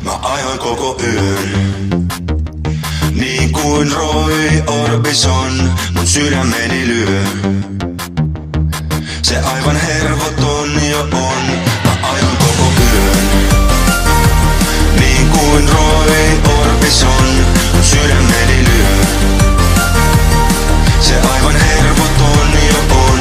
Mä ajoin koko yön. Niin kuin Roy Orbison mun sydämeni lyö. Se aivan hervoton jo on. Mä ajoin koko yön. Niin kuin Roy Orbison mun sydämeni lyö. Se aivan hervoton jo on.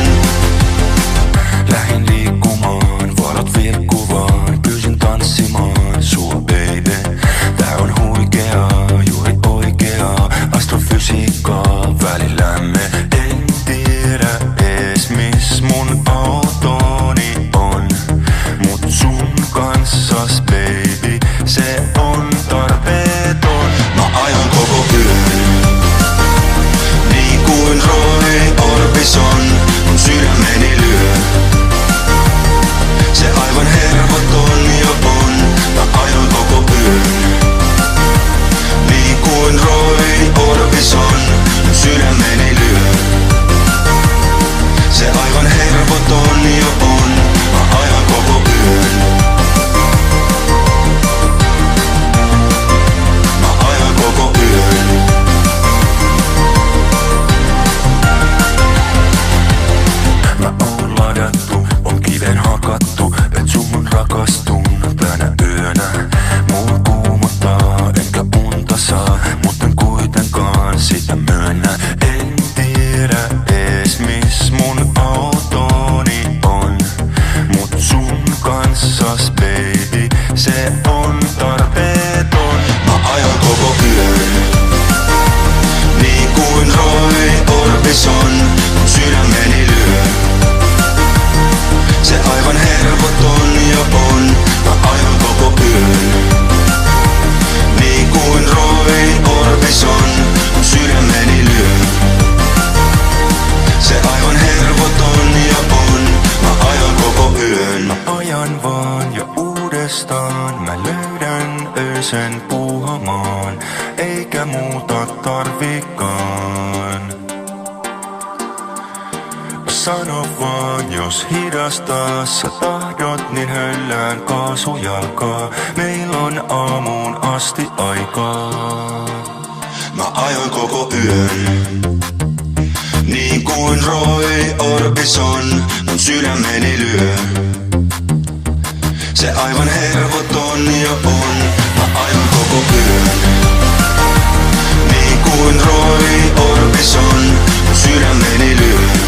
Lähin liikkumaan, valot vilkkuvaan, pyysin tanssimaan sua baby. Tää on huikeaa, juuri oikeaa astrofysiikkaa välillämme. En tiedä ees miss mun autoni on, mut sun kanssas baby se on tarpeeton. Mä ajoin koko yön. Niin kuin Roy Orbison mun sydämeni lyö. Se aivan hervoton jo on. Mä ajoin koko yön. Niin kuin Roy Orbison mun sydämeni lyö. Se aivan hervoton jo on. Mä ajoin koko yön. Mä ajoin koko yön. Mä oon ladattu, on kiven hakattu, et suhun rakastun tänä yönä. Mua kuumottaa, enkä unta saa, mut en kuitenkaan sitä myönnä. En tiedä ees miss mun autoni on, mut sun kanssas baby se on tarpeeton. Mä ajoin koko yön. Niin kuin Roy Orbison mun sydämeni lyö. Se aivan hervoton jo on. Mä ajoin koko yön. Niin kuin Roy Orbison mun sydämeni lyö. Se aivan hervoton jo on. Mä ajoin koko yön. Mä ajan vaan jo uudestaan, mä löydän öisen puuhamaan, eikä muuta tarvikaan. Sano vaan, jos hidastaa sä tahdot, niin höllään kaasujalkaa. Meillä on aamuun asti aikaa. Mä ajoin koko yön. Niin kuin Roy Orbison mun sydämeni lyö. Se aivan hervoton jo on. Mä ajoin koko yön. Niin kuin Roy Orbison mun sydämeni lyö.